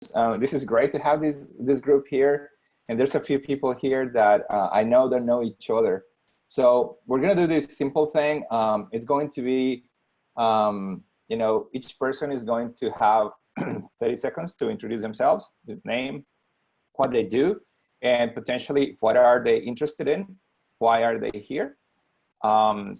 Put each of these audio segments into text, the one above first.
This is great to have this group here. And there's a few people here that I know don't know each other. So we're gonna do this simple thing. It's going to be, you know, each person is going to have 30 seconds to introduce themselves, the name, what they do, and potentially what are they interested in, why are they here. And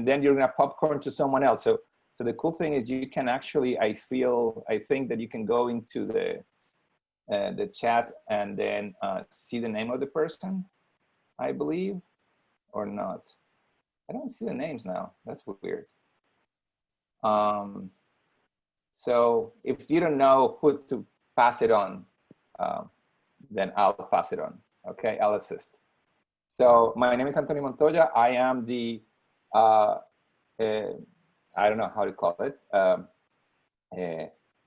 then you're gonna popcorn to someone else. So the cool thing is you can actually, I think that you can go into the chat and then see the name of the person, I believe, or not. I don't see the names now. That's weird. So if you don't know who to pass it on, then I'll pass it on. Okay, I'll assist. So my name is Antonio Montoya. I am the, I don't know how to call it,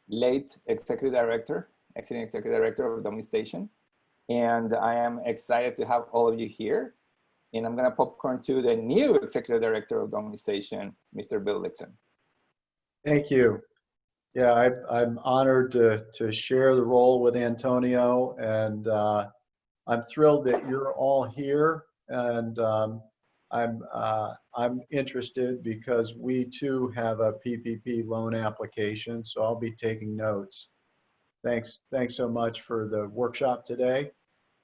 late executive director, acting executive director of Domi Station. And I am excited to have all of you here. And I'm gonna popcorn to the new executive director of Domi Station, Mr. Bill Dixon. Thank you. Yeah, I'm honored to share the role with Antonio, and I'm thrilled that you're all here. And I'm interested because we too have a PPP loan application, so I'll be taking notes. Thanks so much for the workshop today.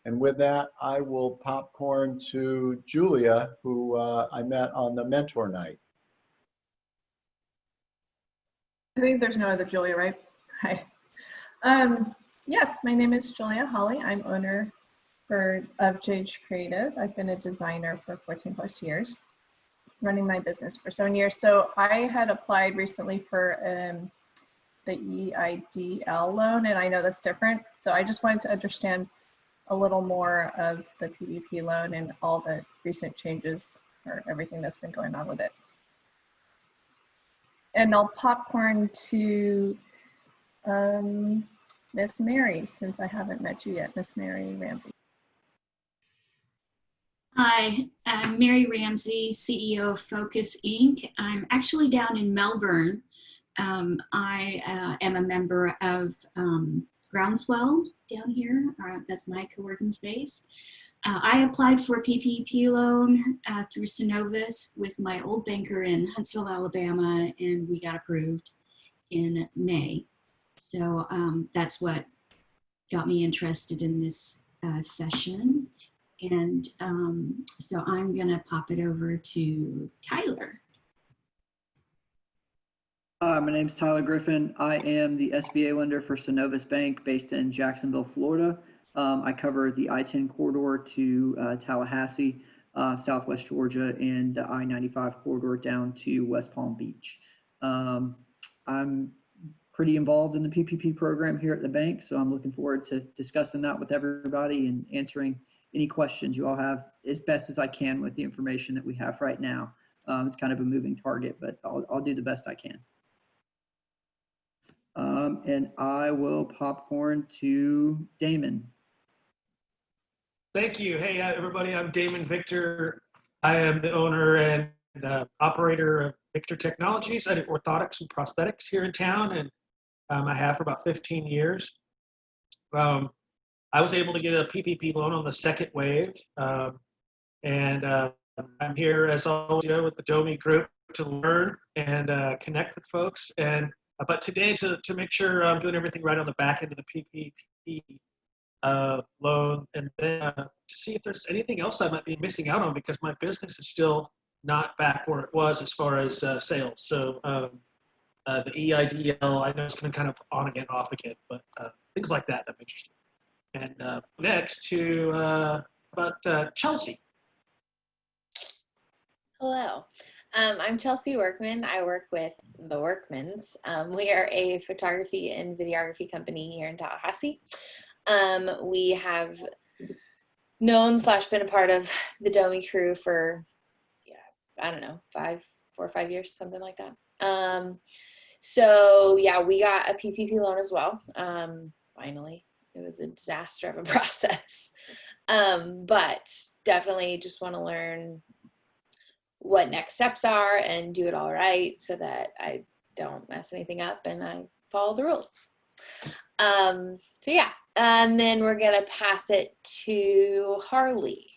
And with that, I will popcorn to Julia, who I met on the mentor night. I think there's no other Julia, right? Hi. Yes, my name is Julia Holly. I'm owner of JH Creative. I've been a designer for 14 plus years, running my business for 7 years. So I had applied recently for the EIDL loan, and I know that's different. So I just wanted to understand a little more of the PPP loan and all the recent changes or everything that's been going on with it. And I'll popcorn to Miss Mary, since I haven't met you yet, Miss Mary Ramsey. Hi, I'm Mary Ramsey, CEO of Focus Inc. I'm actually down in Melbourne. I am a member of Groundswell down here. That's my co-working space. I applied for a PPP loan through Synovus with my old banker in Huntsville, Alabama, and we got approved in May. So that's what got me interested in this session. And so I'm gonna pop it over to Tyler. Hi, my name's Tyler Griffin. I am the SBA lender for Synovus Bank based in Jacksonville, Florida. I cover the I-10 corridor to Tallahassee, Southwest Georgia, and the I-95 corridor down to West Palm Beach. I'm pretty involved in the PPP program here at the bank, so I'm looking forward to discussing that with everybody and answering any questions you all have as best as I can with the information that we have right now. It's kind of a moving target, but I'll do the best I can. And I will popcorn to Damon. Thank you. Hey, everybody, I'm Damon Victor. I am the owner and operator of Victor Technologies. I do orthotics and prosthetics here in town, and I have for about 15 years. I was able to get a PPP loan on the second wave, and I'm here, as always, with the Domi group to learn and connect with folks. And but today, to make sure I'm doing everything right on the back end of the PPP loan, and then to see if there's anything else I might be missing out on, because my business is still not back where it was as far as sales. So the EIDL, I know it's going to kind of on again, off again, but things like that I'm interested in. And next to about Chelsea. Hello, I'm Chelsea Workman. I work with the Workmans. We are a photography and videography company here in Tallahassee. We have known / been a part of the Domi crew for, I don't know, 4 or 5 years, something like that. So yeah, we got a PPP loan as well. Finally, it was a disaster of a process. But definitely just want to learn what next steps are and do it all right so that I don't mess anything up and I follow the rules. So yeah, and then we're gonna pass it to Harley.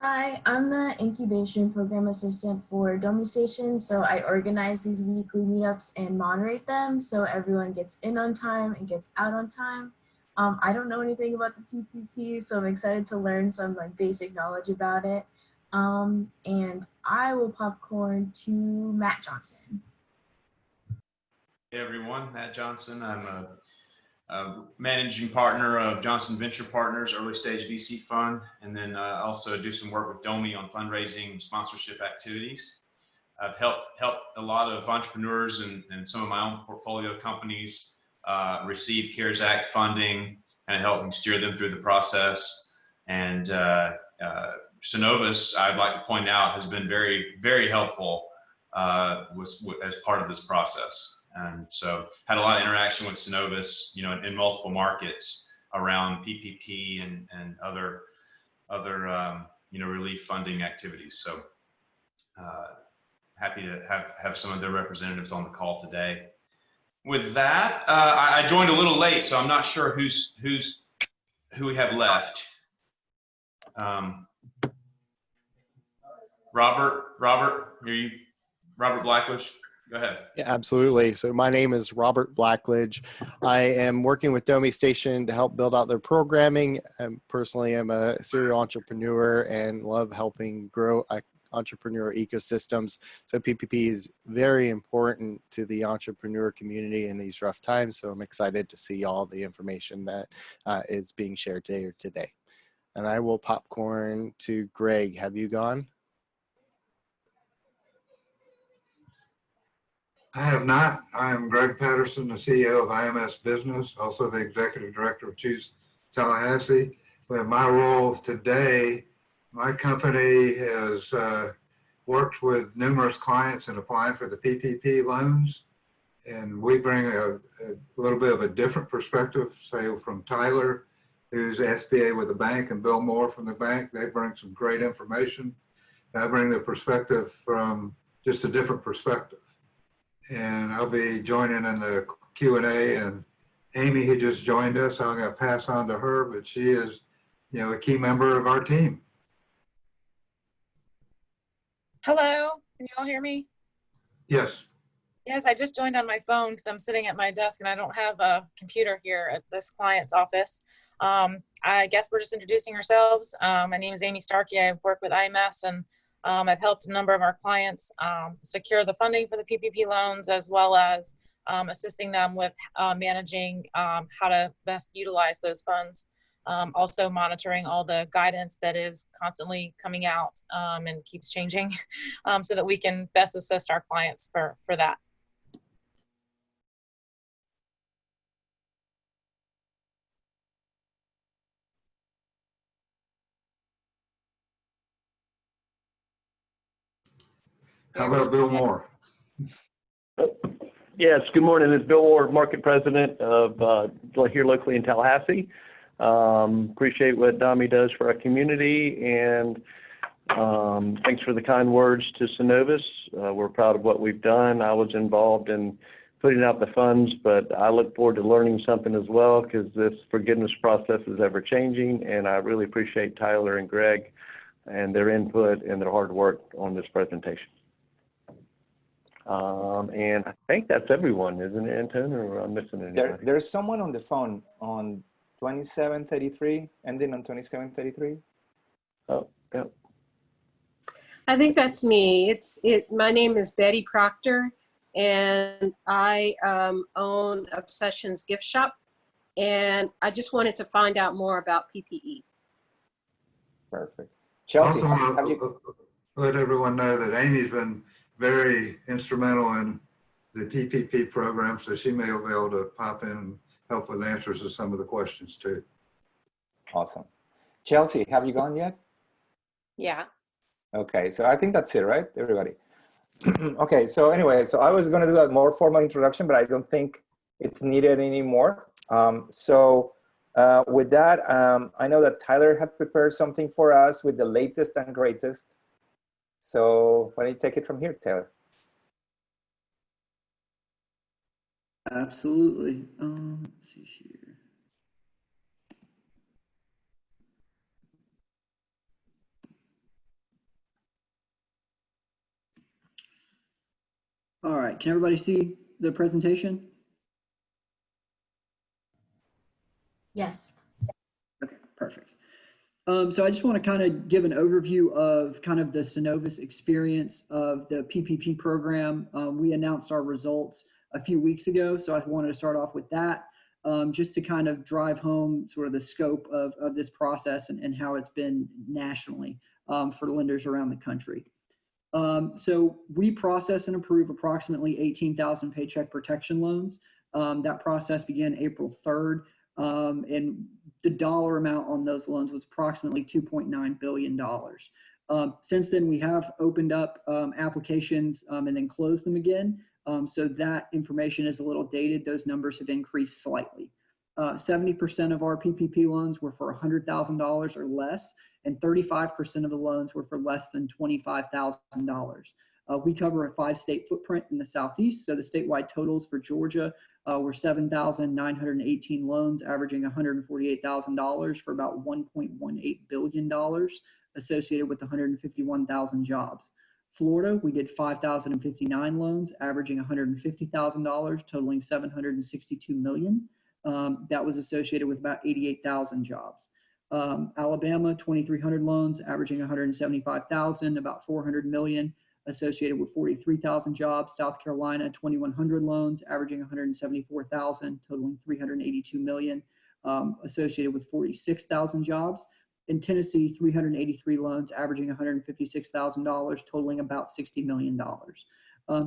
Hi, I'm the incubation program assistant for Domi Station. So I organize these weekly meetups and moderate them so everyone gets in on time and gets out on time. I don't know anything about the PPP, so I'm excited to learn some like basic knowledge about it. And I will popcorn to Matt Johnson. Hey everyone, Matt Johnson. I'm a managing partner of Johnson Venture Partners, early stage VC fund, and then also do some work with Domi on fundraising and sponsorship activities. I've helped a lot of entrepreneurs and some of my own portfolio companies receive CARES Act funding and helping steer them through the process. And Synovus, I'd like to point out, has been very, very helpful as part of this process. And so had a lot of interaction with Synovus, you know, in multiple markets around PPP and other you know, relief funding activities. So happy to have some of their representatives on the call today. With that, I joined a little late, so I'm not sure who we have left. Robert, are you Robert Blackledge? Go ahead. Yeah, absolutely. So my name is Robert Blackledge. I am working with Domi Station to help build out their programming. Personally, I'm a serial entrepreneur and love helping grow entrepreneur ecosystems. So PPP is very important to the entrepreneur community in these rough times. So I'm excited to see all the information that is being shared today. And I will popcorn to Greg. Have you gone? I have not. I am Gregg Patterson, the CEO of IMS Business, also the Executive Director of Choose Tallahassee. But my role today, my company has worked with numerous clients in applying for the PPP loans. And we bring a little bit of a different perspective, say from Tyler, who's SBA with the bank, and Bill Moore from the bank. They bring some great information. I bring the perspective from just a different perspective. And I'll be joining in the Q&A, and Amy, who just joined us, I'm going to pass on to her, but she is, you know, a key member of our team. Hello, can you all hear me? Yes. Yes, I just joined on my phone because I'm sitting at my desk and I don't have a computer here at this client's office. I guess we're just introducing ourselves. My name is Amy Starkey. I work with IMS, and I've helped a number of our clients secure the funding for the PPP loans, as well as assisting them with managing how to best utilize those funds. Also monitoring all the guidance that is constantly coming out and keeps changing so that we can best assist our clients for that. How about Bill Moore? Yes, good morning. It's Bill Moore, Market President of here locally in Tallahassee. Appreciate what Domi does for our community, and thanks for the kind words to Synovus. We're proud of what we've done. I was involved in putting out the funds, but I look forward to learning something as well, because this forgiveness process is ever changing, and I really appreciate Tyler and Greg and their input and their hard work on this presentation. And I think that's everyone, isn't it, Anton, or am I missing anybody? There's someone on the phone on 2733, ending on 2733. Oh, yeah. I think that's me. My name is Betty Proctor, and I own Obsessions Gift Shop, and I just wanted to find out more about PPE. Perfect. Chelsea, Also, have you... let everyone know that Amy's been very instrumental in the PPP program, so she may be able to pop in and help with answers to some of the questions too. Awesome. Chelsea, have you gone yet? Yeah. Okay, so I think that's it, right, everybody? Okay, so anyway, so I was going to do a more formal introduction, but I don't think it's needed anymore. With that, I know that Tyler had prepared something for us with the latest and greatest. So why don't you take it from here, Taylor? Absolutely. Let's see here. All right, can everybody see the presentation? Yes. Okay, perfect. So I just want to kind of give an overview of kind of the Synovus experience of the PPP program. We announced our results a few weeks ago, so I wanted to start off with that, just to kind of drive home sort of the scope of this process and how it's been nationally for lenders around the country. So we process and approve approximately 18,000 Paycheck Protection loans. That process began April 3rd. And the dollar amount on those loans was approximately $2.9 billion. Since then, we have opened up applications and then closed them again. So that information is a little dated. Those numbers have increased slightly. 70% of our PPP loans were for $100,000 or less, and 35% of the loans were for less than $25,000. We cover a 5-state footprint in the Southeast, so the statewide totals for Georgia were 7,918 loans, averaging $148,000 for about $1.18 billion associated with 151,000 jobs. Florida, we did 5,059 loans, averaging $150,000, totaling $762 million. That was associated with about 88,000 jobs. Alabama, 2,300 loans, averaging 175,000, about 400 million, associated with 43,000 jobs. South Carolina, 2,100 loans, averaging 174,000, totaling 382 million, associated with 46,000 jobs. In Tennessee, 383 loans, averaging $156,000, totaling about $60 million.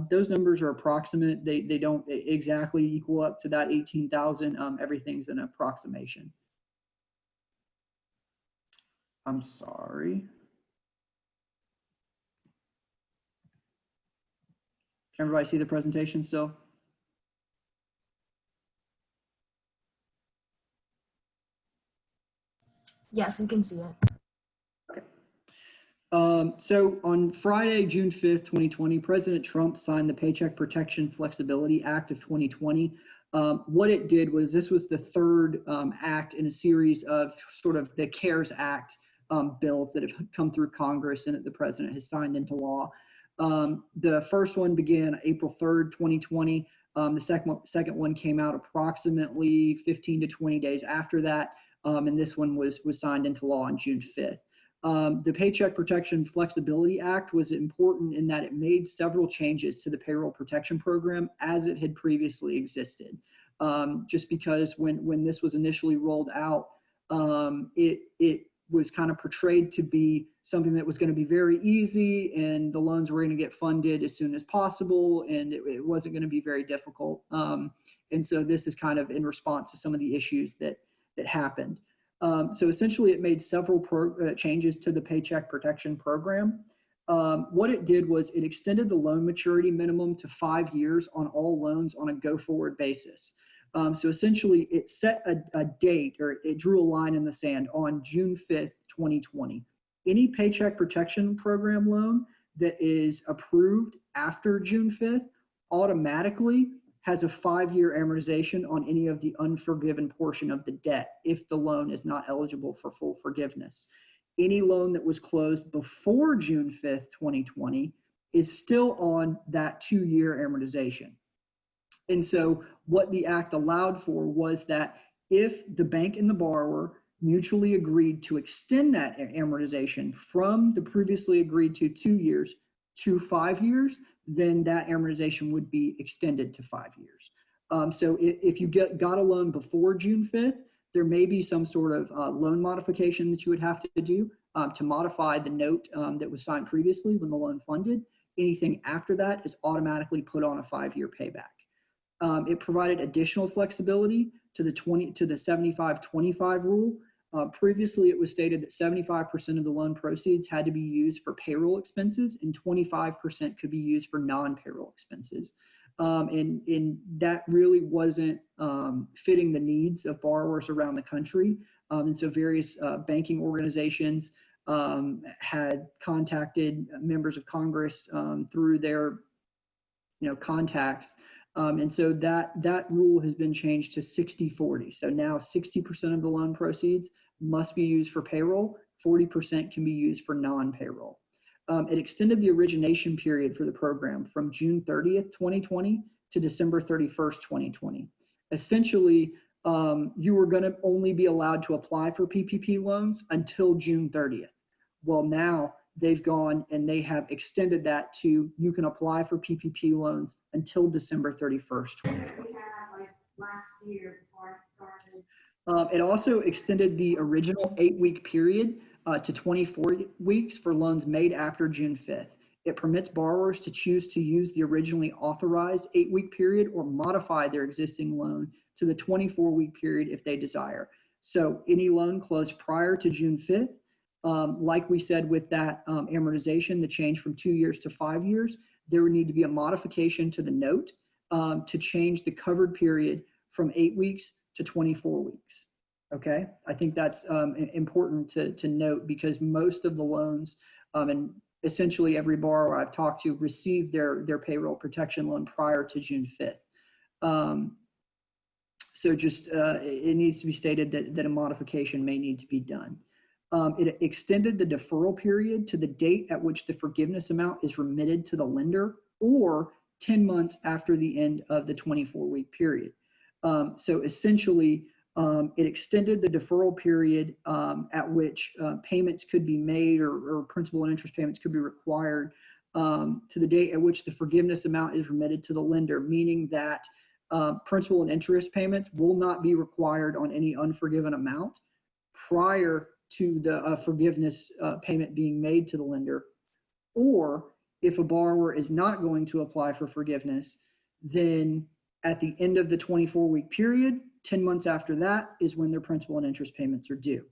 Those numbers are approximate. They don't exactly equal up to that 18,000. Everything's an approximation. I'm sorry. Can everybody see the presentation still? Yes, we can see it. So on Friday, June 5th, 2020, President Trump signed the Paycheck Protection Flexibility Act of 2020. What it did was, this was the third act in a series of sort of the CARES Act bills that have come through Congress and that the president has signed into law. The first one began April 3rd, 2020. The second one came out approximately 15 to 20 days after that. And this one was signed into law on June 5th. The Paycheck Protection Flexibility Act was important in that it made several changes to the payroll protection program as it had previously existed. Just because when this was initially rolled out, it was kind of portrayed to be something that was going to be very easy, and the loans were going to get funded as soon as possible, and it wasn't going to be very difficult. And so this is kind of in response to some of the issues that happened. So essentially, it made several changes to the Paycheck Protection Program. What it did was it extended the loan maturity minimum to 5 years on all loans on a go-forward basis. So essentially, it set a date, or it drew a line in the sand on June 5th, 2020. Any Paycheck Protection Program loan that is approved after June 5th automatically has a 5-year amortization on any of the unforgiven portion of the debt if the loan is not eligible for full forgiveness. Any loan that was closed before June 5th, 2020 is still on that 2-year amortization. And so what the act allowed for was that if the bank and the borrower mutually agreed to extend that amortization from the previously agreed to 2 years to 5 years, then that amortization would be extended to 5 years. So if you got a loan before June 5th, there may be some sort of loan modification that you would have to do to modify the note that was signed previously when the loan funded. Anything after that is automatically put on a 5-year payback. It provided additional flexibility to the 75-25 rule. Previously, it was stated that 75% of the loan proceeds had to be used for payroll expenses and 25% could be used for non-payroll expenses. And that really wasn't fitting the needs of borrowers around the country. And so various banking organizations had contacted members of Congress through their contacts And so that rule has been changed to 60-40. So now 60% of the loan proceeds must be used for payroll, 40% can be used for non-payroll. It extended the origination period for the program from June 30th, 2020 to December 31st, 2020. Essentially, you were going to only be allowed to apply for PPP loans until June 30th. Well, now they've gone and they have extended that to you can apply for PPP loans until December 31st, 2020. It also extended the original 8-week period to 24 weeks for loans made after June 5th. It permits borrowers to choose to use the originally authorized 8-week period or modify their existing loan to the 24-week period if they desire. So any loan closed prior to June 5th, like we said with that amortization, the change from 2 years to 5 years, there would need to be a modification to the note to change the covered period from 8 weeks to 24 weeks. Okay, I think that's important to note because most of the loans and essentially every borrower I've talked to received their payroll protection loan prior to June 5th. So just it needs to be stated that a modification may need to be done. It extended the deferral period to the date at which the forgiveness amount is remitted to the lender or 10 months after the end of the 24-week period. So essentially, it extended the deferral period at which payments could be made or principal and interest payments could be required to the date at which the forgiveness amount is remitted to the lender, meaning that principal and interest payments will not be required on any unforgiven amount prior to the forgiveness payment being made to the lender. Or if a borrower is not going to apply for forgiveness, then at the end of the 24-week period, 10 months after that is when their principal and interest payments are due.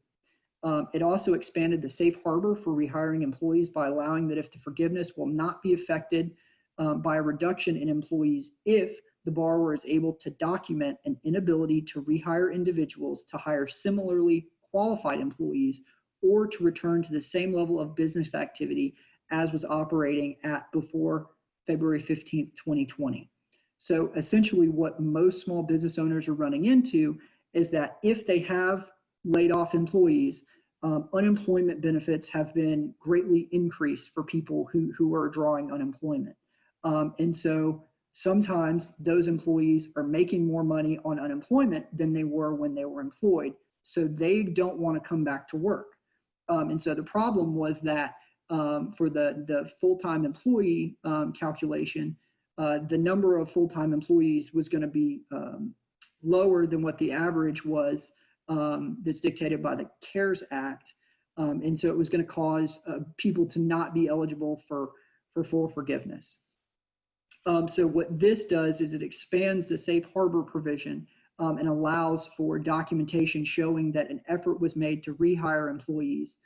It also expanded the safe harbor for rehiring employees by allowing that if the forgiveness will not be affected by a reduction in employees if the borrower is able to document an inability to rehire individuals to hire similarly qualified employees or to return to the same level of business activity as was operating at before February 15th, 2020. So essentially what most small business owners are running into is that if they have laid off employees, unemployment benefits have been greatly increased for people who are drawing unemployment. And so sometimes those employees are making more money on unemployment than they were when they were employed. So they don't want to come back to work. And so the problem was that for the full-time employee calculation, the number of full-time employees was going to be lower than what the average was that's dictated by the CARES Act. And so it was going to cause people to not be eligible for full forgiveness. So what this does is it expands the safe harbor provision and allows for documentation showing that an effort was made to rehire employees,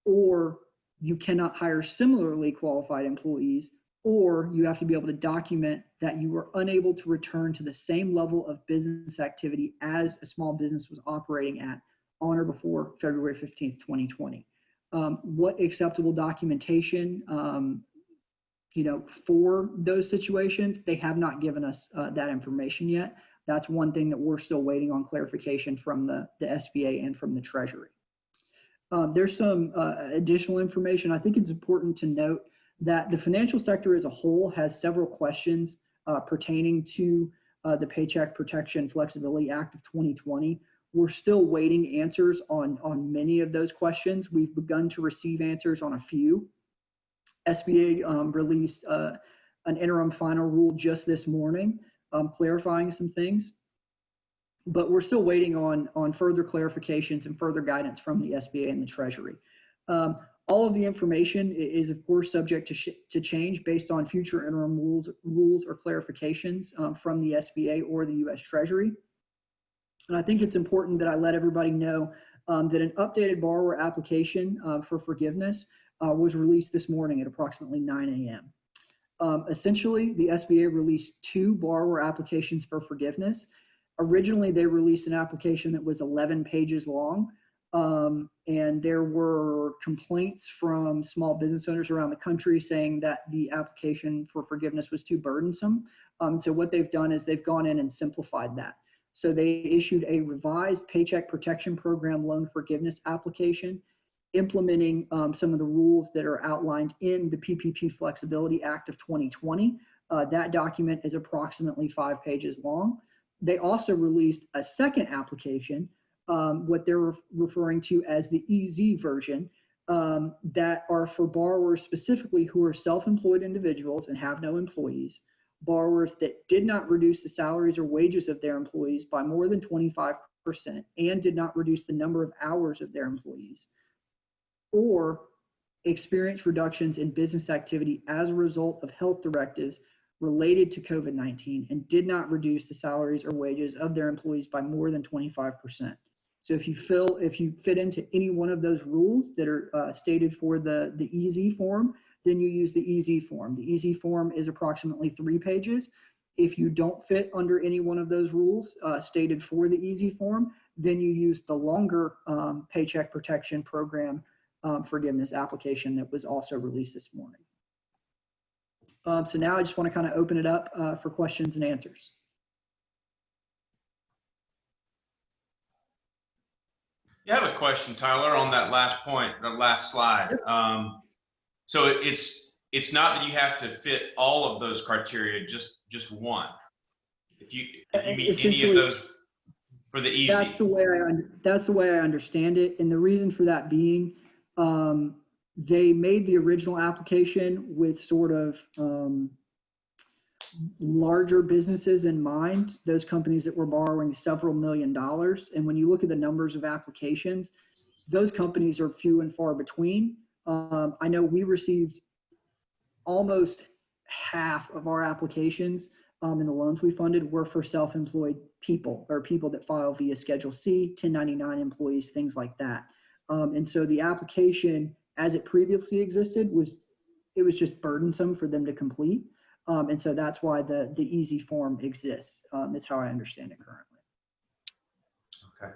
or you cannot hire similarly qualified employees, or you have to be able to document that you were unable to return to the same level of business activity as a small business was operating at on or before February 15th, 2020. What acceptable documentation, for those situations, they have not given us that information yet. That's one thing that we're still waiting on clarification from the SBA and from the Treasury. There's some additional information. I think it's important to note that the financial sector as a whole has several questions pertaining to the Paycheck Protection Flexibility Act of 2020. We're still waiting answers on many of those questions. We've begun to receive answers on a few. SBA released an interim final rule just this morning, clarifying some things. But we're still waiting on further clarifications and further guidance from the SBA and the Treasury. All of the information is, of course, subject to change based on future interim rules or clarifications from the SBA or the U.S. Treasury. And I think it's important that I let everybody know that an updated borrower application for forgiveness was released this morning at approximately 9 a.m. Essentially, the SBA released 2 borrower applications for forgiveness. Originally, they released an application that was 11 pages long. And there were complaints from small business owners around the country saying that the application for forgiveness was too burdensome. So what they've done is they've gone in and simplified that. So they issued a revised Paycheck Protection Program loan forgiveness application, implementing some of the rules that are outlined in the PPP Flexibility Act of 2020. That document is approximately 5 pages long. They also released a second application, what they're referring to as the EZ version, that are for borrowers specifically who are self-employed individuals and have no employees, borrowers that did not reduce the salaries or wages of their employees by more than 25% and did not reduce the number of hours of their employees, or experience reductions in business activity as a result of health directives related to COVID-19 and did not reduce the salaries or wages of their employees by more than 25%. So if you fit into any one of those rules that are stated for the EZ form, then you use the EZ form. The EZ form is approximately 3 pages. If you don't fit under any one of those rules stated for the EZ form, then you use the longer Paycheck Protection Program forgiveness application that was also released this morning. So now I just want to kind of open it up for questions and answers. You have a question, Tyler, on that last point, the last slide. So it's not that you have to fit all of those criteria, just one. If you meet any of those for the easy. That's the way I understand it, and the reason for that being, they made the original application with sort of larger businesses in mind, those companies that were borrowing several $1 million. And when you look at the numbers of applications, those companies are few and far between. I know we received almost half of our applications in the loans we funded were for self-employed people or people that file via Schedule C, 1099 employees, things like that. And so the application as it previously existed was just burdensome for them to complete. And so that's why the EZ form exists, is how I understand it currently. Okay.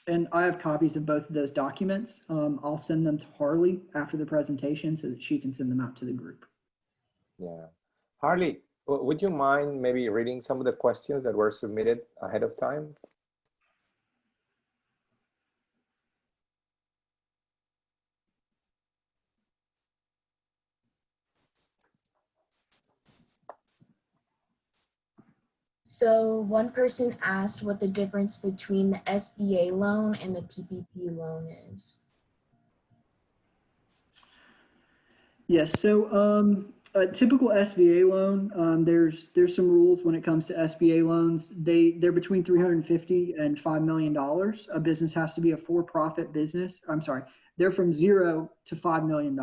And I have copies of both of those documents. I'll send them to Harley after the presentation so that she can send them out to the group. Yeah. Harley, would you mind maybe reading some of the questions that were submitted ahead of time? So one person asked what the difference between the SBA loan and the PPP loan is. Yes, so a typical SBA loan, there's some rules when it comes to SBA loans. They're between $350 and $5 million. A business has to be a for-profit business. I'm sorry, they're from $0 to $5 million.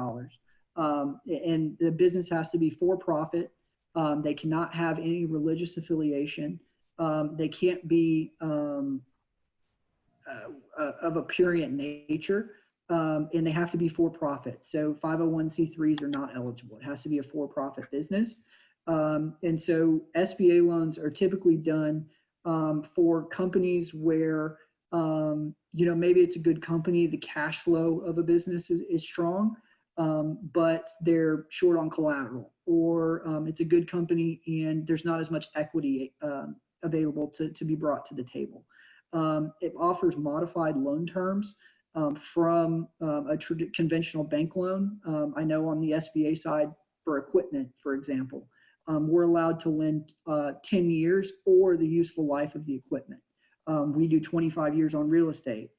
And the business has to be for-profit. They cannot have any religious affiliation. They can't be of a prurient nature. And they have to be for profit. So 501c3s are not eligible. It has to be a for-profit business. And so SBA loans are typically done for companies where, maybe it's a good company, the cash flow of a business is strong, but they're short on collateral, or it's a good company and there's not as much equity available to be brought to the table. It offers modified loan terms from a conventional bank loan. I know on the SBA side for equipment, for example, we're allowed to lend 10 years or the useful life of the equipment. We do 25 years on real estate.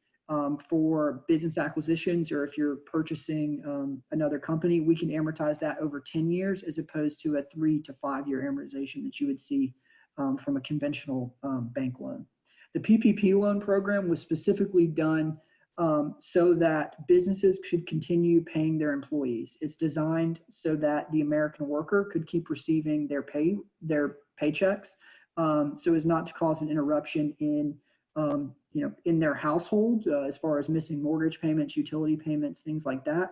For business acquisitions, or if you're purchasing another company, we can amortize that over 10 years as opposed to a 3 to 5 year amortization that you would see from a conventional bank loan. The PPP loan program was specifically done so that businesses could continue paying their employees. It's designed so that the American worker could keep receiving their paychecks, so as not to cause an interruption in in their household as far as missing mortgage payments, utility payments, things like that,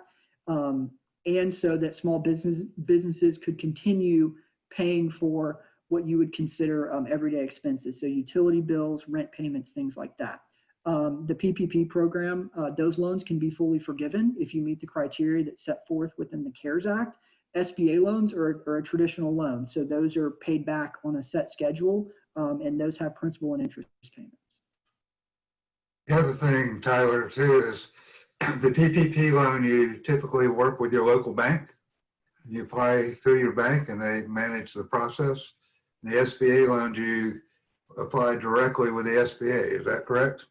and so that small businesses could continue paying for what you would consider everyday expenses, so utility bills, rent payments, things like that. The PPP program, those loans can be fully forgiven if you meet the criteria that's set forth within the CARES Act. SBA loans are a traditional loan, so those are paid back on a set schedule, and those have principal and interest payments. The other thing, Tyler, too, is the PPP loan, you typically work with your local bank. You apply through your bank and they manage the process. The SBA loans, you apply directly with the SBA. Is that correct?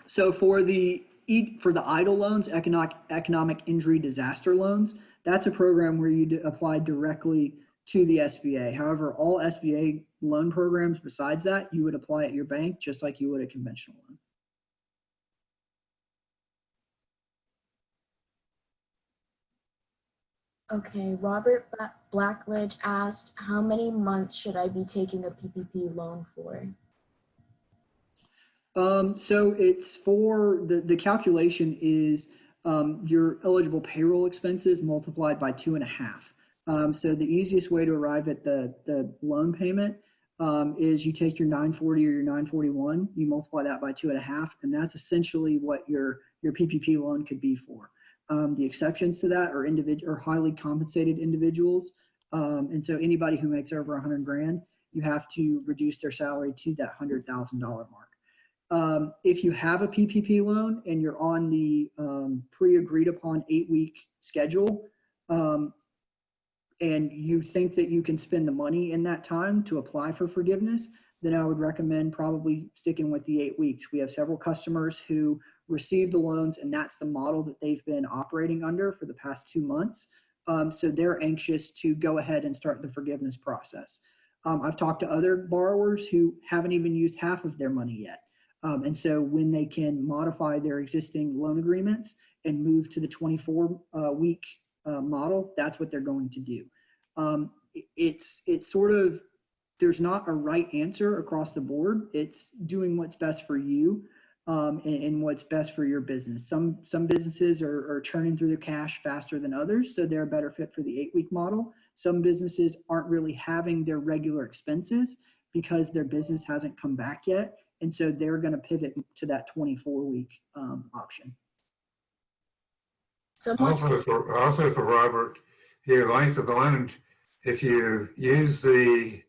So for the EIDL loans, economic injury disaster loans, that's a program where you apply directly to the SBA. However, all SBA loan programs besides that, you would apply at your bank just like you would a conventional loan. Okay, Robert Blackledge asked, how many months should I be taking a PPP loan for? So it's for the calculation is your eligible payroll expenses multiplied by 2.5. So the easiest way to arrive at the loan payment is you take your 940 or your 941, you multiply that by 2.5, and that's essentially what your PPP loan could be for. The exceptions to that are highly compensated individuals, and so anybody who makes over 100 grand, you have to reduce their salary to that $100,000 mark. If you have a PPP loan and you're on the pre-agreed upon 8-week schedule, and you think that you can spend the money in that time to apply for forgiveness, then I would recommend probably sticking with the 8 weeks. We have several customers who receive the loans, and that's the model that they've been operating under for the past 2 months. So they're anxious to go ahead and start the forgiveness process. I've talked to other borrowers who haven't even used half of their money yet. And so when they can modify their existing loan agreements and move to the 24-week model, that's what they're going to do. It's sort of, there's not a right answer across the board. It's doing what's best for you and what's best for your business. Some businesses are churning through the cash faster than others, so they're a better fit for the 8-week model. Some businesses aren't really having their regular expenses because their business hasn't come back yet, and so they're going to pivot to that 24-week option. Also for Robert, your length of the loan, if you use the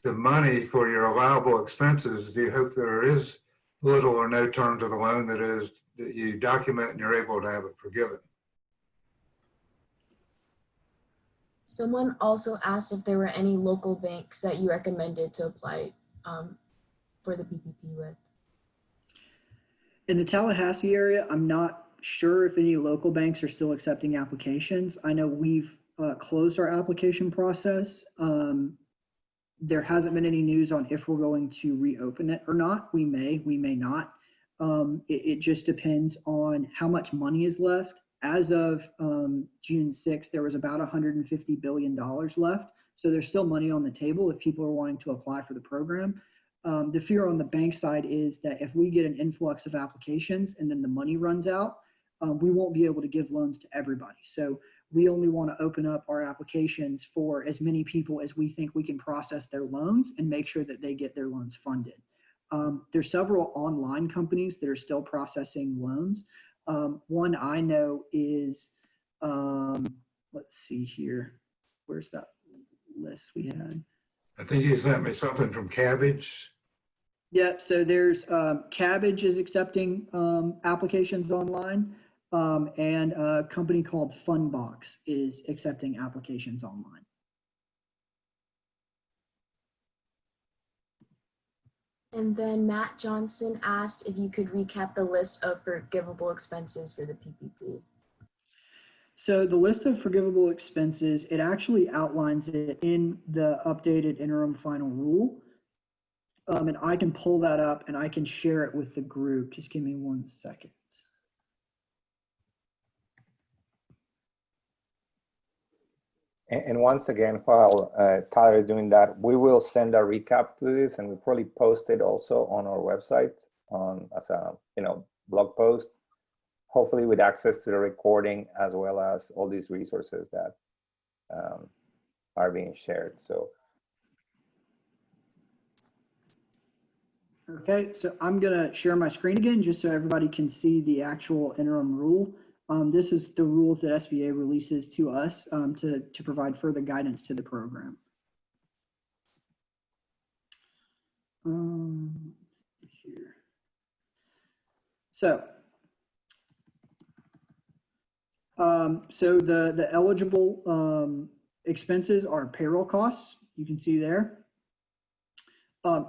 money for your allowable expenses, do you hope there is little or no term to the loan that you document and you're able to have it forgiven? Someone also asked if there were any local banks that you recommended to apply for the PPP with. In the Tallahassee area, I'm not sure if any local banks are still accepting applications. I know we've closed our application process. There hasn't been any news on if we're going to reopen it or not. We may not. It just depends on how much money is left. As of June 6th, there was about $150 billion left. So there's still money on the table if people are wanting to apply for the program. The fear on the bank side is that if we get an influx of applications and then the money runs out, we won't be able to give loans to everybody. So we only want to open up our applications for as many people as we think we can process their loans and make sure that they get their loans funded. There's several online companies that are still processing loans. One I know is, let's see here. Where's that list we had? I think you sent me something from Cabbage. Yep, so there's Cabbage is accepting applications online, and a company called Funbox is accepting applications online. And then Matt Johnson asked if you could recap the list of forgivable expenses for the PPP. So the list of forgivable expenses, it actually outlines it in the updated interim final rule. And I can pull that up and I can share it with the group. Just give me 1 second. And once again, while Tyler is doing that, we will send a recap to this, and we'll probably post it also on our website as a blog post, hopefully with access to the recording as well as all these resources that are being shared. So. Okay, so I'm gonna share my screen again, just so everybody can see the actual interim rule. This is the rules that SBA releases to us to provide further guidance to the program. Let's see here. So the eligible expenses are payroll costs. You can see there.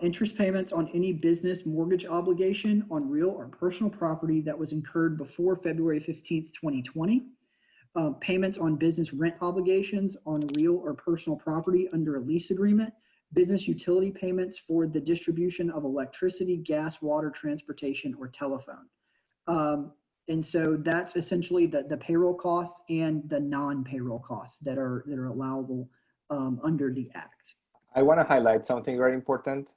Interest payments on any business mortgage obligation on real or personal property that was incurred before February 15th, 2020. Payments on business rent obligations on real or personal property under a lease agreement. Business utility payments for the distribution of electricity, gas, water, transportation, or telephone. And so that's essentially the payroll costs and the non-payroll costs that are allowable under the Act. I want to highlight something very important.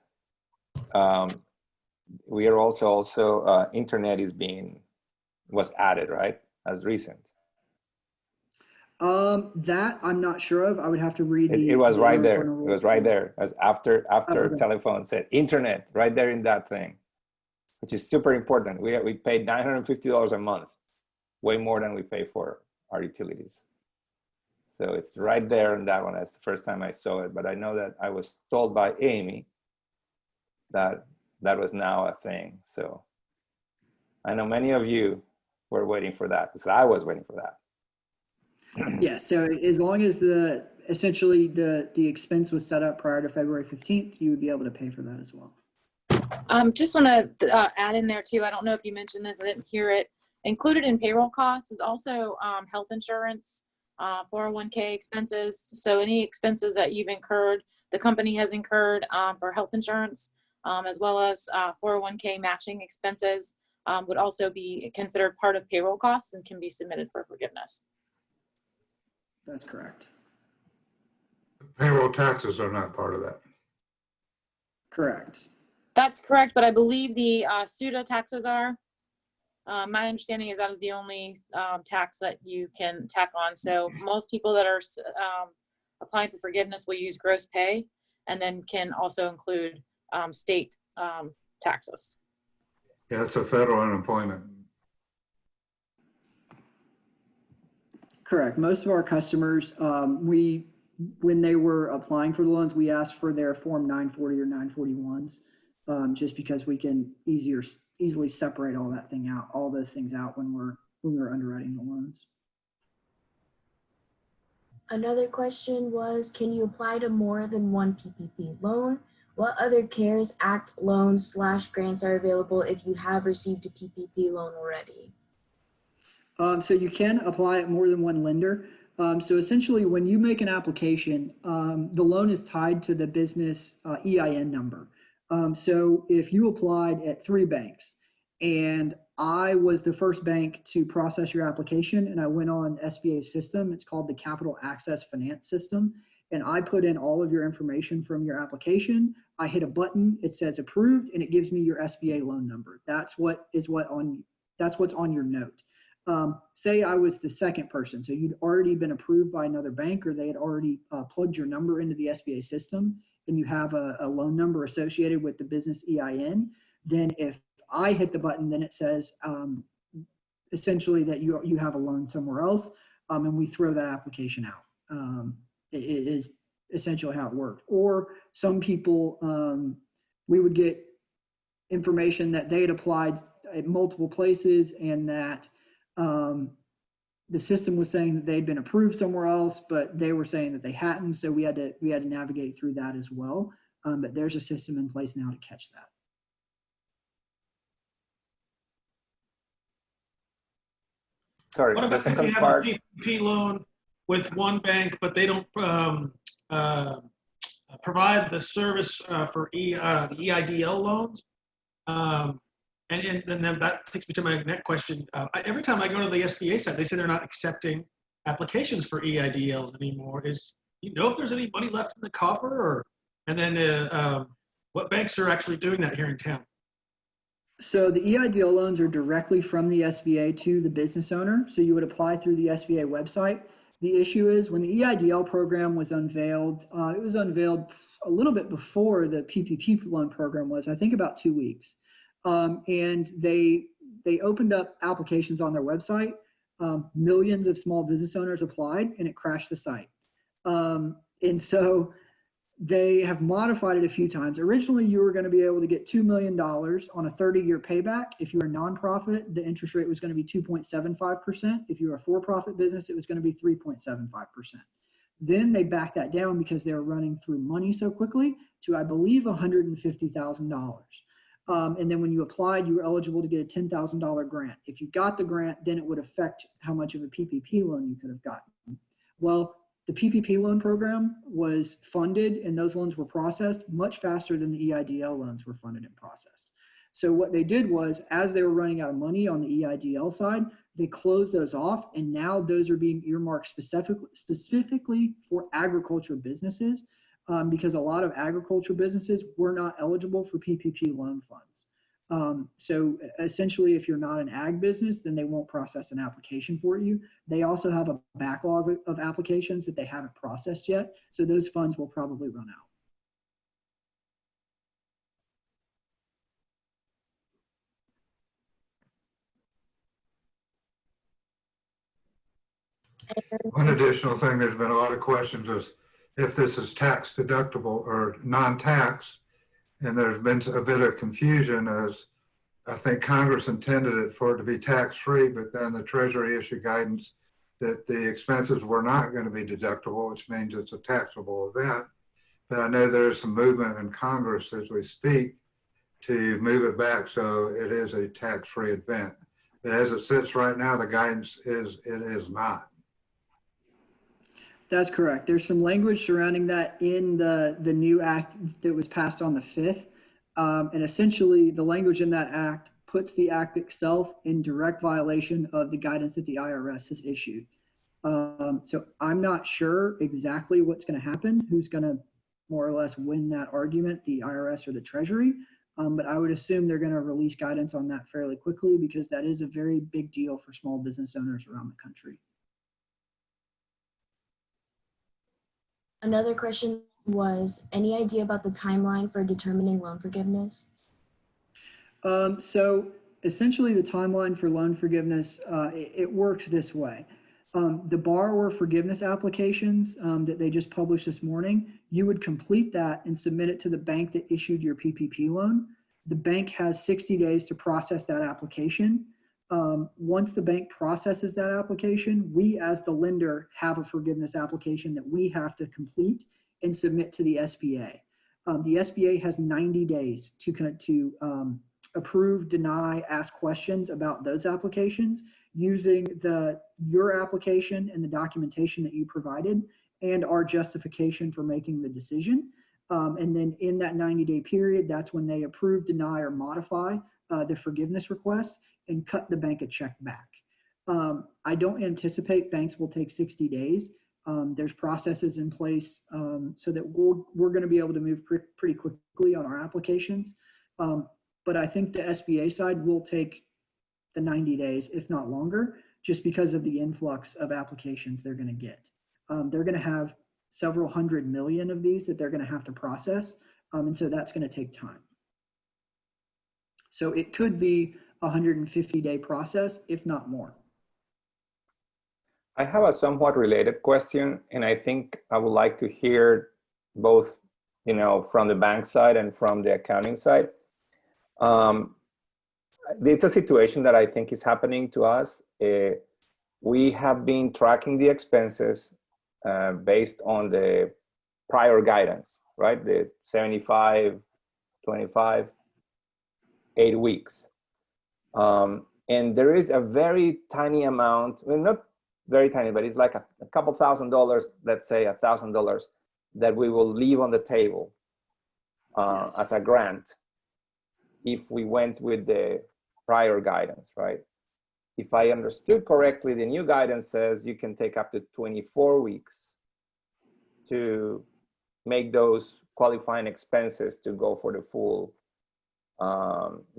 We are also internet was added, right, as recent. That I'm not sure of. I would have to read It was right there. It was right there. there as after Okay. telephone said internet right there in that thing, which is super important. We paid $950 a month, way more than we pay for our utilities. So it's right there in that one. That's the first time I saw it, but I know that I was told by Amy that that was now a thing. So I know many of you were waiting for that because I was waiting for that. Yeah, so as long as essentially the expense was set up prior to February 15th, you would be able to pay for that as well. Just want to add in there too. I don't know if you mentioned this, I didn't hear it. Included in payroll costs is also health insurance, 401k expenses. So any expenses that you've incurred, the company has incurred for health insurance, as well as 401k matching expenses would also be considered part of payroll costs and can be submitted for forgiveness. That's correct. Payroll taxes are not part of that. Correct. That's correct, but I believe the SUTA taxes are. My understanding is that is the only tax that you can tack on. So most people that are applying for forgiveness will use gross pay and then can also include state taxes. Yeah, it's a federal unemployment. Correct. Most of our customers, when they were applying for the loans, we asked for their Form 940 or 941s, just because we can easily separate all those things out when we're underwriting the loans. Another question was, can you apply to more than one PPP loan? What other CARES Act loans / grants are available if you have received a PPP loan already? So you can apply at more than one lender. So essentially, when you make an application, the loan is tied to the business EIN number. So if you applied at 3 banks and I was the first bank to process your application and I went on SBA's system, it's called the Capital Access Finance System, and I put in all of your information from your application, I hit a button, it says approved, and it gives me your SBA loan number. That's what's on your note. Say I was the second person, so you'd already been approved by another bank or they had already plugged your number into the SBA system and you have a loan number associated with the business EIN, then if I hit the button, then it says essentially that you have a loan somewhere else, and we throw that application out. It is essentially how it worked. Or some people, we would get information that they had applied at multiple places and that the system was saying that they'd been approved somewhere else, but they were saying that they hadn't. So we had to navigate through that as well. But there's a system in place now to catch that. Sorry, What the about if you second have part. a PPP loan with one bank, but they don't provide the service for the EIDL loans? And then that takes me to my next question. Every time I go to the SBA site, they say they're not accepting applications for EIDLs anymore. You know if there's any money left in the coffer, and then what banks are actually doing that here in town? So the EIDL loans are directly from the SBA to the business owner. So you would apply through the SBA website. The issue is when the EIDL program was unveiled, it was unveiled a little bit before the PPP loan program was, I think about 2 weeks. And they opened up applications on their website. Millions of small business owners applied and it crashed the site. And so they have modified it a few times. Originally, you were going to be able to get $2 million on a 30-year payback. If you were a nonprofit, the interest rate was going to be 2.75%. If you were a for-profit business, it was going to be 3.75%. Then they backed that down because they were running through money so quickly to, I believe, $150,000. And then when you applied, you were eligible to get a $10,000 grant. If you got the grant, then it would affect how much of a PPP loan you could have gotten. Well, the PPP loan program was funded and those loans were processed much faster than the EIDL loans were funded and processed. So what they did was, as they were running out of money on the EIDL side, they closed those off, and now those are being earmarked specifically for agriculture businesses, because a lot of agriculture businesses were not eligible for PPP loan funds. So essentially, if you're not an ag business, then they won't process an application for you. They also have a backlog of applications that they haven't processed yet. So those funds will probably run And One additional thing, there's been a lot of questions is if this is tax deductible or non-tax, and there's been a bit of confusion as I think Congress intended it for it to be tax-free, but then the Treasury issued guidance that the expenses were not going to be deductible, which means it's a taxable event. But I know there's some movement in Congress as we speak to move it back so it is a tax-free event. But as it sits right now, the guidance is it is not. That's correct. There's some language surrounding that in the new act that was passed on the 5th. And essentially, the language in that act puts the act itself in direct violation of the guidance that the IRS has issued. So I'm not sure exactly what's going to happen, who's going to more or less win that argument, the IRS or the Treasury. But I would assume they're going to release guidance on that fairly quickly because that is a very big deal for small business owners around the country. another question was, any idea about the timeline for determining loan forgiveness? So essentially the timeline for loan forgiveness, it works this way. The borrower forgiveness applications that they just published this morning, you would complete that and submit it to the bank that issued your PPP loan. The bank has 60 days to process that application. Once the bank processes that application, we as the lender have a forgiveness application that we have to complete and submit to the SBA. The SBA has 90 days to approve, deny, ask questions about those applications using your application and the documentation that you provided and our justification for making the decision. And then in that 90-day period, that's when they approve, deny, or modify the forgiveness request and cut the bank a check back. I don't anticipate banks will take 60 days. There's processes in place so that we're going to be able to move pretty quickly on our applications. But I think the SBA side will take the 90 days, if not longer, just because of the influx of applications they're going to get. They're going to have several hundred million of these that they're going to have to process. And so that's going to take time. So it could be a 150-day process, if not more. I have a somewhat related question, and I think I would like to hear both, from the bank side and from the accounting side. It's a situation that I think is happening to us. We have been tracking the expenses based on the prior guidance, right? The 75, 25, 8 weeks. And there is a very tiny amount, well, not very tiny, but it's like a couple $1,000, let's say $1,000 that we will leave on the table as a grant if we went with the prior guidance, right? If I understood correctly, the new guidance says you can take up to 24 weeks to make those qualifying expenses to go for the full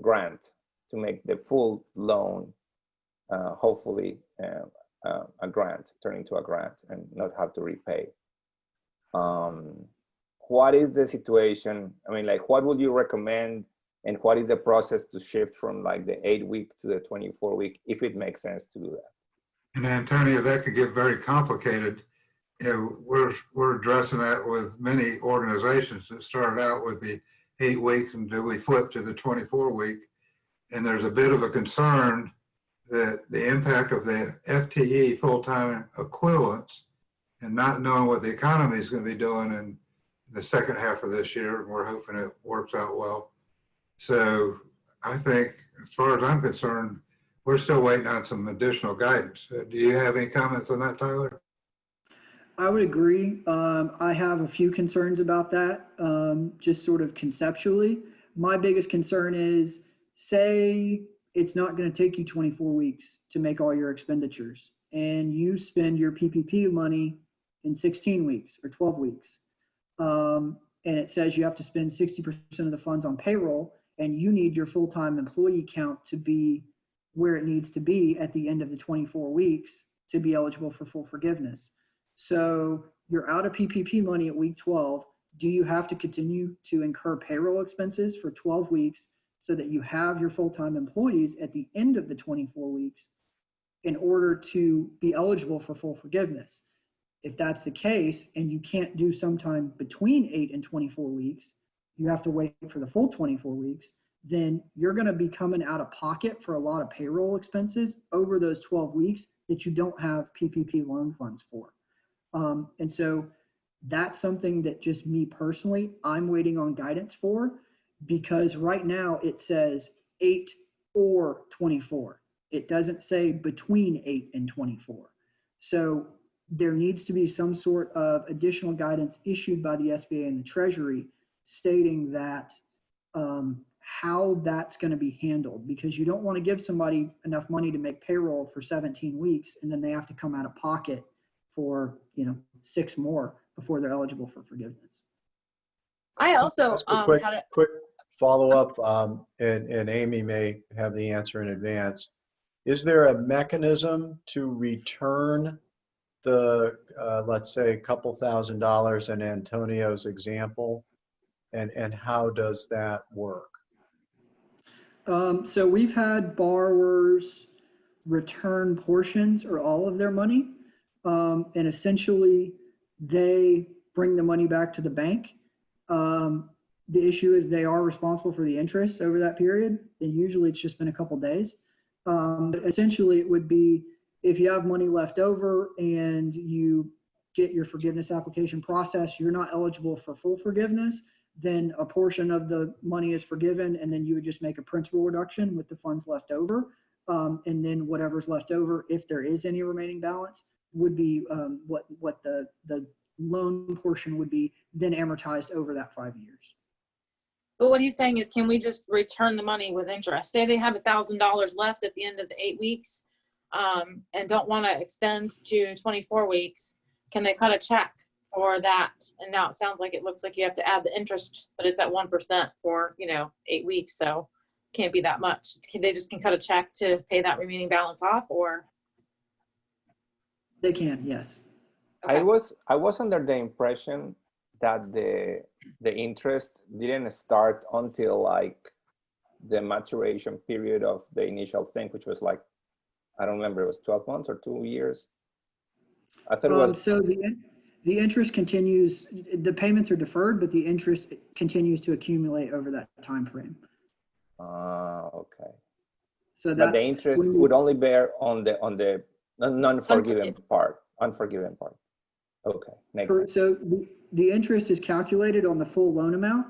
grant, to make the full loan, hopefully a grant, turn into a grant and not have to repay. What is the situation? I mean, like, what would you recommend, and what is the process to shift from like the 8-week to the 24-week, if it makes sense to do that? And Antonio, that could get very complicated. We're addressing that with many organizations that started out with the 8 weeks and do we flip to the 24-week? And there's a bit of a concern that the impact of the FTE, full-time equivalents, and not knowing what the economy is going to be doing in the second half of this year, and we're hoping it works out well. So I think, as far as I'm concerned, we're still waiting on some additional guidance. Do you have any comments on that, Tyler? I would agree. I have a few concerns about that, just sort of conceptually. My biggest concern is, say it's not going to take you 24 weeks to make all your expenditures, and you spend your PPP money in 16 weeks or 12 weeks. And it says you have to spend 60% of the funds on payroll, and you need your full-time employee count to be where it needs to be at the end of the 24 weeks to be eligible for full forgiveness. So you're out of PPP money at week 12. Do you have to continue to incur payroll expenses for 12 weeks so that you have your full-time employees at the end of the 24 weeks in order to be eligible for full forgiveness? If that's the case, and you can't do sometime between 8 and 24 weeks, you have to wait for the full 24 weeks, then you're going to be coming out of pocket for a lot of payroll expenses over those 12 weeks that you don't have PPP loan funds for. And so that's something that just me personally, I'm waiting on guidance for, because right now it says 8 or 24. It doesn't say between 8 and 24. So there needs to be some sort of additional guidance issued by the SBA and the Treasury stating that how that's going to be handled, because you don't want to give somebody enough money to make payroll for 17 weeks and then they have to come out of pocket for 6 more before they're eligible for forgiveness. I also quick follow-up, and Amy may have the answer in advance. Is there a mechanism to return the, let's say, a couple $1,000s in Antonio's example, and how does that work? So we've had borrowers return portions or all of their money, and essentially they bring the money back to the bank. The issue is they are responsible for the interest over that period, and usually it's just been a couple days. But essentially it would be, if you have money left over and you get your forgiveness application processed, you're not eligible for full forgiveness, then a portion of the money is forgiven, and then you would just make a principal reduction with the funds left over. And then whatever's left over, if there is any remaining balance, would be what the loan portion would be, then amortized over that 5 years. But what he's saying is, can we just return the money with interest? Say they have $1,000 left at the end of the 8 weeks and don't want to extend to 24 weeks. Can they cut a check for that? And now it sounds like, it looks like you have to add the interest, but it's at 1% for 8 weeks, so can't be that much. They just can cut a check to pay that remaining balance off, or? They can, yes. Okay. I was under the impression that the interest didn't start until like the maturation period of the initial thing, which was like, I don't remember, it was 12 months or 2 years. I thought it was. So the interest continues, the payments are deferred, but the interest continues to accumulate over that time frame. Okay. So that's, but the interest would only bear on the non-forgiven part, unforgiven part. Okay, makes sense. So the interest is calculated on the full loan amount,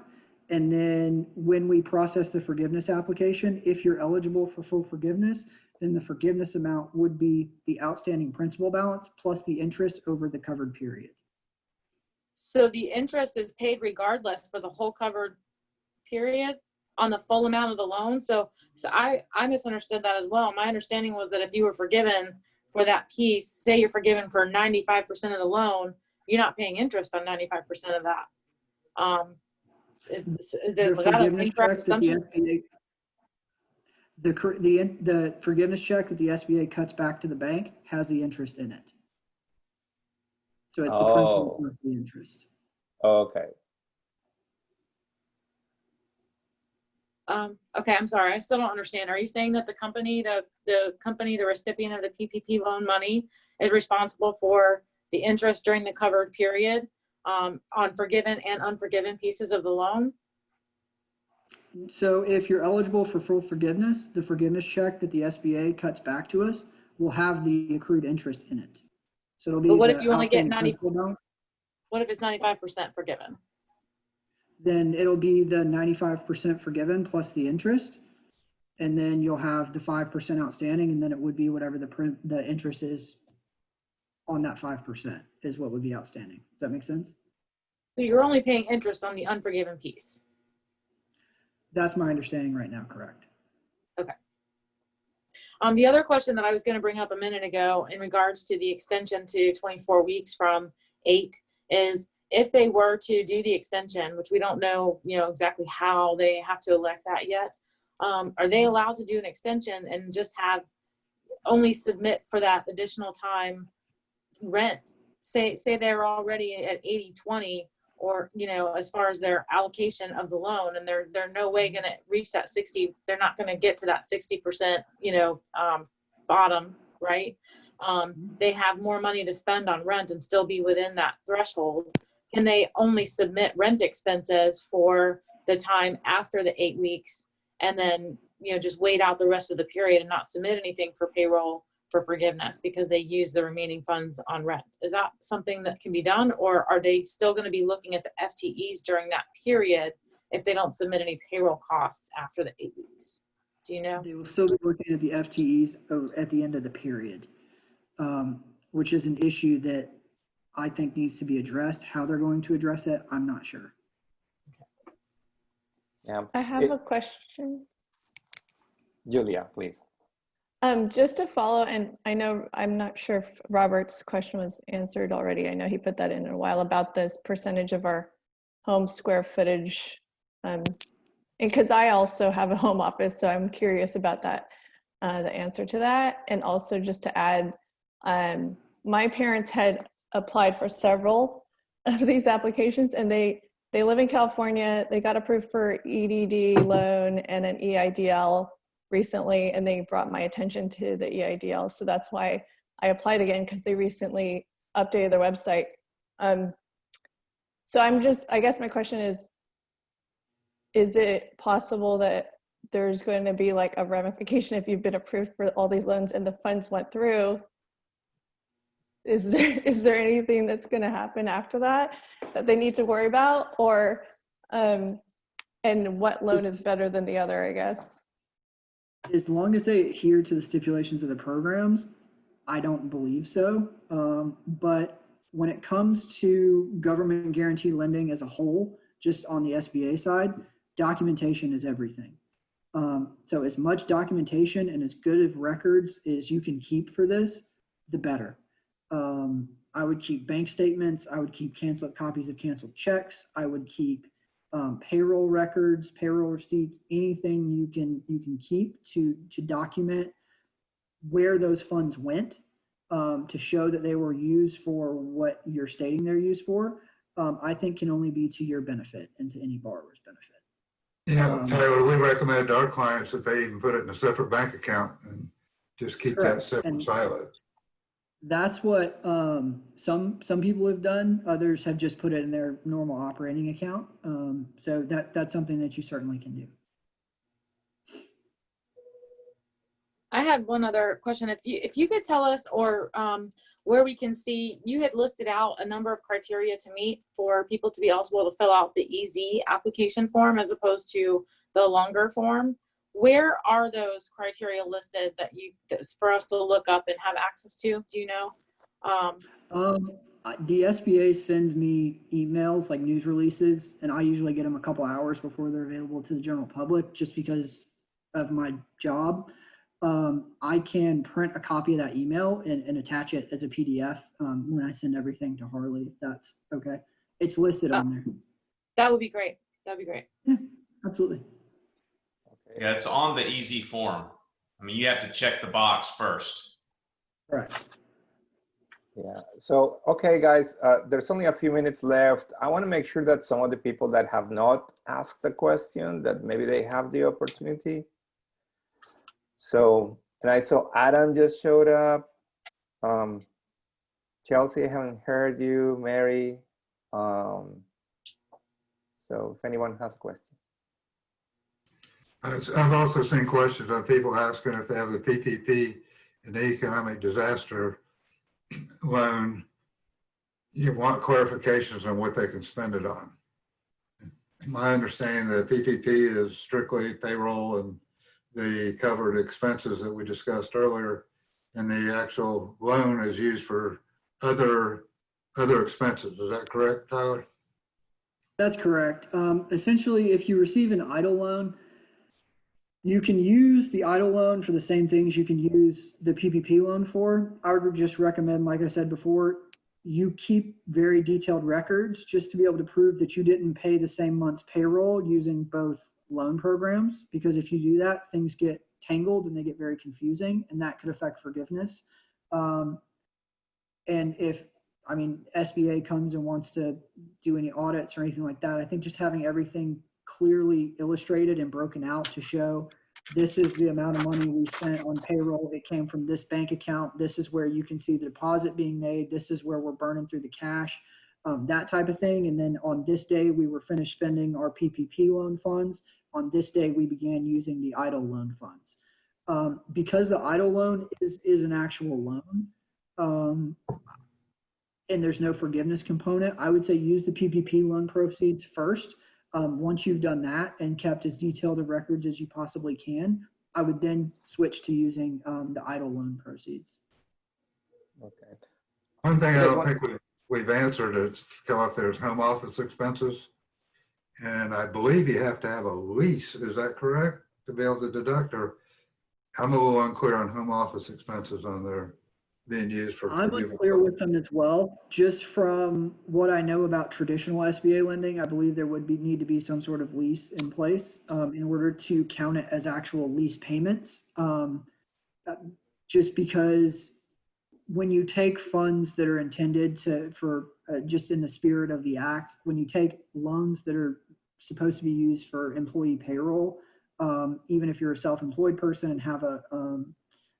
and then when we process the forgiveness application, if you're eligible for full forgiveness, then the forgiveness amount would be the outstanding principal balance plus the interest over the covered period. So the interest is paid regardless for the whole covered period on the full amount of the loan. So I misunderstood that as well. My understanding was that if you were forgiven for that piece, say you're forgiven for 95% of the loan, you're not paying interest on 95% of that. Was that an incorrect assumption? The forgiveness check that the SBA cuts back to the bank has the interest in it. So it's the principal plus the interest. Okay. Okay, I'm sorry, I still don't understand. Are you saying that the company, the recipient of the PPP loan money is responsible for the interest during the covered period on forgiven and unforgiven pieces of the loan? So if you're eligible for full forgiveness, the forgiveness check that the SBA cuts back to us will have the accrued interest in it. So it'll be But what if the you only get outstanding 90? principal balance. What if it's 95% forgiven? Then it'll be the 95% forgiven plus the interest. And then you'll have the 5% outstanding, and then it would be whatever the interest is on that 5% is what would be outstanding. Does that make sense? So you're only paying interest on the unforgiven piece. That's my understanding right now, correct? Okay. The other question that I was going to bring up a minute ago in regards to the extension to 24 weeks from 8 is if they were to do the extension, which we don't know, exactly how they have to elect that yet. Are they allowed to do an extension and just have only submit for that additional time rent? Say they're already at 80-20 or, as far as their allocation of the loan, and they're no way going to reach that 60. They're not going to get to that 60%, bottom, right? They have more money to spend on rent and still be within that threshold. Can they only submit rent expenses for the time after the 8 weeks and then, just wait out the rest of the period and not submit anything for payroll for forgiveness because they use the remaining funds on rent? Is that something that can be done, or are they still going to be looking at the FTEs during that period if they don't submit any payroll costs after the 8 weeks? Do you know? They will still be looking at the FTEs at the end of the period, which is an issue that I think needs to be addressed. How they're going to address it, I'm not sure. Yeah. I have a question. Julia, please. Just to follow, and I know, I'm not sure if Robert's question was answered already. I know he put that in a while about this percentage of our home square footage. And because I also have a home office, so I'm curious about that, the answer to that. And also just to add, my parents had applied for several of these applications, and they live in California. They got approved for EDD loan and an EIDL recently, and they brought my attention to the EIDL. So that's why I applied again, because they recently updated their website. So I guess my question is it possible that there's going to be like a ramification if you've been approved for all these loans and the funds went through? Is there anything that's going to happen after that they need to worry about, or and what loan is better than the other, I guess? As long as they adhere to the stipulations of the programs, I don't believe so. But when it comes to government guaranteed lending as a whole, just on the SBA side, documentation is everything. So as much documentation and as good of records as you can keep for this, the better. I would keep bank statements. I would keep copies of canceled checks. I would keep payroll records, payroll receipts, anything you can keep to document where those funds went, to show that they were used for what you're stating they're used for. I think can only be to your benefit and to any borrower's benefit. Yeah, Tyler, we recommend to our clients that they even put it in a separate bank account and just keep that separate silo. That's what some people have done. Others have just put it in their normal operating account. So that's something that you certainly can do. I had one other question. If you could tell us, or where we can see, you had listed out a number of criteria to meet for people to be eligible to fill out the EZ application form as opposed to the longer form. Where are those criteria listed that's for us to look up and have access to? Do you know? The SBA sends me emails like news releases, and I usually get them a couple hours before they're available to the general public, just because of my job. I can print a copy of that email and attach it as a PDF when I send everything to Harley, if that's okay. It's listed on there. That would be great. That'd be great. Yeah, absolutely. Yeah, it's on the easy form. I mean, you have to check the box first. Right. Yeah. So, okay, guys, there's only a few minutes left. I want to make sure that some of the people that have not asked the question, that maybe they have the opportunity. So, and I saw Adam just showed up. Chelsea, I haven't heard you. Mary. So if anyone has a question. I've also seen questions on people asking if they have the PPP and the economic disaster loan. You want clarifications on what they can spend it on. My understanding that PPP is strictly payroll and the covered expenses that we discussed earlier, and the actual loan is used for other expenses. Is that correct, Tyler? That's correct. Essentially, if you receive an EIDL loan, you can use the EIDL loan for the same things you can use the PPP loan for. I would just recommend, like I said before, you keep very detailed records just to be able to prove that you didn't pay the same month's payroll using both loan programs. Because if you do that, things get tangled and they get very confusing, and that could affect forgiveness. And if, I mean, SBA comes and wants to do any audits or anything like that, I think just having everything clearly illustrated and broken out to show this is the amount of money we spent on payroll. It came from this bank account. This is where you can see the deposit being made. This is where we're burning through the cash, that type of thing. And then on this day, we were finished spending our PPP loan funds. On this day, we began using the EIDL loan funds. Because the EIDL loan is an actual loan, and there's no forgiveness component, I would say use the PPP loan proceeds first. Once you've done that and kept as detailed of records as you possibly can, I would then switch to using the EIDL loan proceeds. Okay. One thing I don't think we've answered is come up there is home office expenses. And I believe you have to have a lease. Is that correct? To be able to deduct, or I'm a little unclear on home office expenses on there being used for. I'm unclear with them as well. Just from what I know about traditional SBA lending, I believe there would need to be some sort of lease in place in order to count it as actual lease payments. Just because when you take funds that are intended for just in the spirit of the act, when you take loans that are supposed to be used for employee payroll, even if you're a self-employed person and have a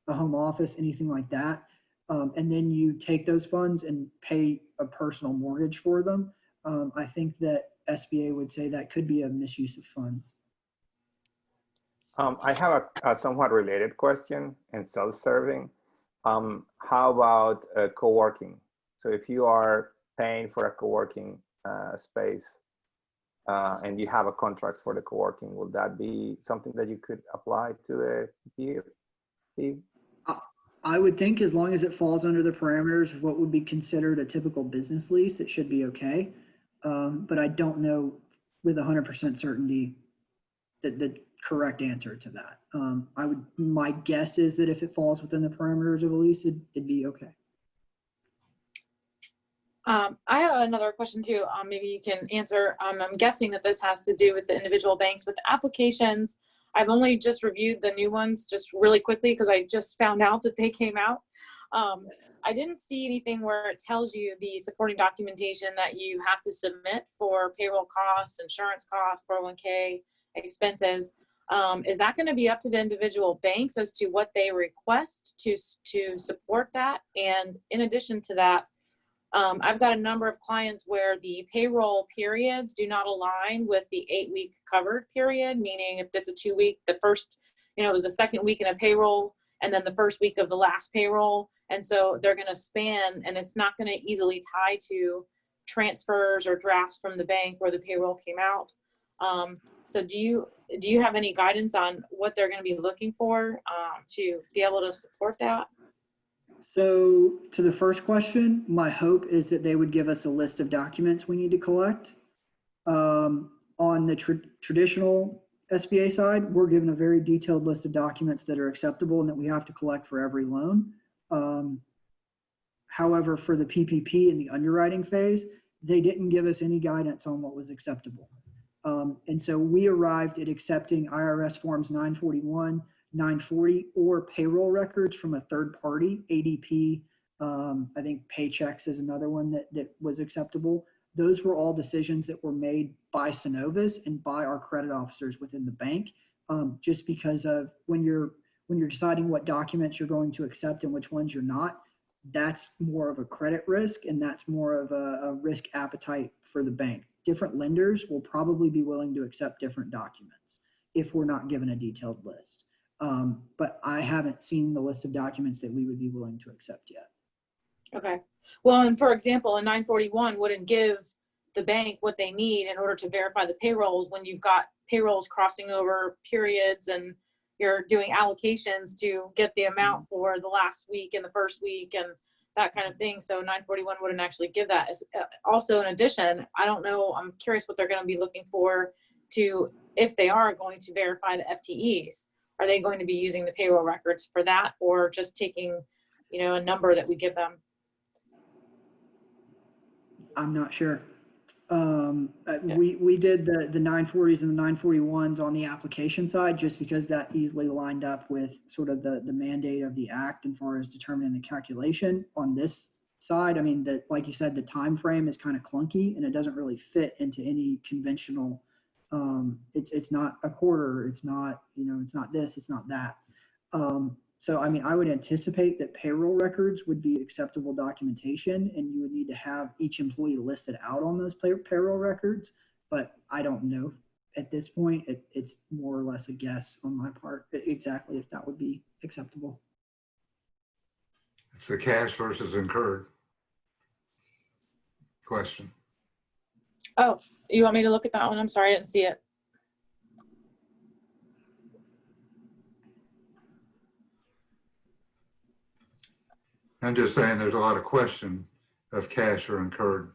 home office, anything like that, and then you take those funds and pay a personal mortgage for them, I think that SBA would say that could be a misuse of funds. I have a somewhat related question and self-serving. How about co-working? So if you are paying for a co-working space and you have a contract for the co-working, will that be something that you could apply to the PPP? I would think as long as it falls under the parameters of what would be considered a typical business lease, it should be okay. But I don't know with 100% certainty the correct answer to that. My guess is that if it falls within the parameters of a lease, it'd be okay. I have another question too. Maybe you can answer. I'm guessing that this has to do with the individual banks, but the applications, I've only just reviewed the new ones just really quickly because I just found out that they came out. I didn't see anything where it tells you the supporting documentation that you have to submit for payroll costs, insurance costs, 401k expenses. Is that going to be up to the individual banks as to what they request to support that? And in addition to that, I've got a number of clients where the payroll periods do not align with the 8-week covered period, meaning if it's a 2-week, the first, it was the second week in a payroll and then the first week of the last payroll. And so they're going to span, and it's not going to easily tie to transfers or drafts from the bank where the payroll came out. So do you have any guidance on what they're going to be looking for to be able to support that? So to the first question, my hope is that they would give us a list of documents we need to collect. On the traditional SBA side, we're given a very detailed list of documents that are acceptable and that we have to collect for every loan. However, for the PPP in the underwriting phase, they didn't give us any guidance on what was acceptable. And so we arrived at accepting IRS forms 941, 940, or payroll records from a third party, ADP. I think Paychecks is another one that was acceptable. Those were all decisions that were made by Synovus and by our credit officers within the bank, just because of when you're deciding what documents you're going to accept and which ones you're not, that's more of a credit risk and that's more of a risk appetite for the bank. Different lenders will probably be willing to accept different documents if we're not given a detailed list. But I haven't seen the list of documents that we would be willing to accept yet. Okay. Well, and for example, a 941 wouldn't give the bank what they need in order to verify the payrolls when you've got payrolls crossing over periods and you're doing allocations to get the amount for the last week and the first week and that kind of thing. So 941 wouldn't actually give that. Also, in addition, I don't know, I'm curious what they're going to be looking for to, if they are going to verify the FTEs, are they going to be using the payroll records for that or just taking, you know, a number that we give them? I'm not sure. We did the 940s and the 941s on the application side just because that easily lined up with sort of the mandate of the act as far as determining the calculation. On this side, I mean, like you said, the time frame is kind of clunky and it doesn't really fit into any conventional. It's not a quarter. It's not, you know, it's not this, it's not that. So, I mean, I would anticipate that payroll records would be acceptable documentation and you would need to have each employee listed out on those payroll records, but I don't know at this point. It's more or less a guess on my part exactly if that would be acceptable. It's the cash versus incurred question. Oh, you want me to look at that one? I'm sorry, I didn't see it. I'm just saying there's a lot of question of cash or incurred.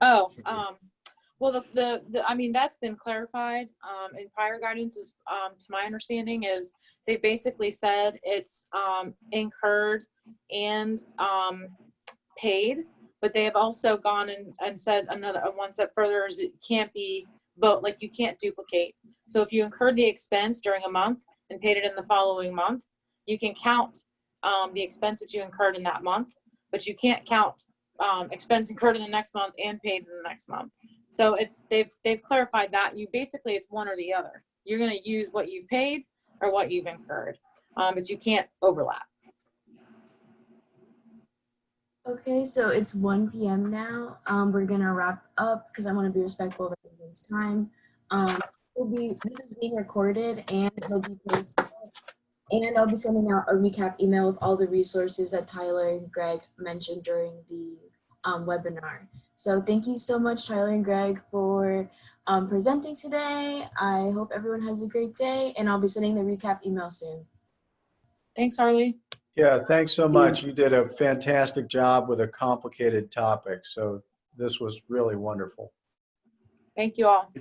Oh, well, I mean, that's been clarified in prior guidance is, to my understanding is they basically said it's incurred and paid, but they have also gone and said one step further is it can't be both, like you can't duplicate. So if you incurred the expense during a month and paid it in the following month, you can count the expense that you incurred in that month, but you can't count expense incurred in the next month and paid in the next month. So they've clarified that you basically it's one or the other. You're going to use what you've paid or what you've incurred, but you can't overlap. Okay, so it's 1 p.m. now. We're gonna wrap up because I want to be respectful of everyone's time. This is being recorded and it'll be posted. And I'll be sending out a recap email with all the resources that Tyler and Greg mentioned during the webinar. So thank you so much, Tyler and Greg, for presenting today. I hope everyone has a great day, and I'll be sending the recap email soon. Thanks, Harley. Yeah, thanks so much. You did a fantastic job with a complicated topic. So this was really wonderful. Thank you all.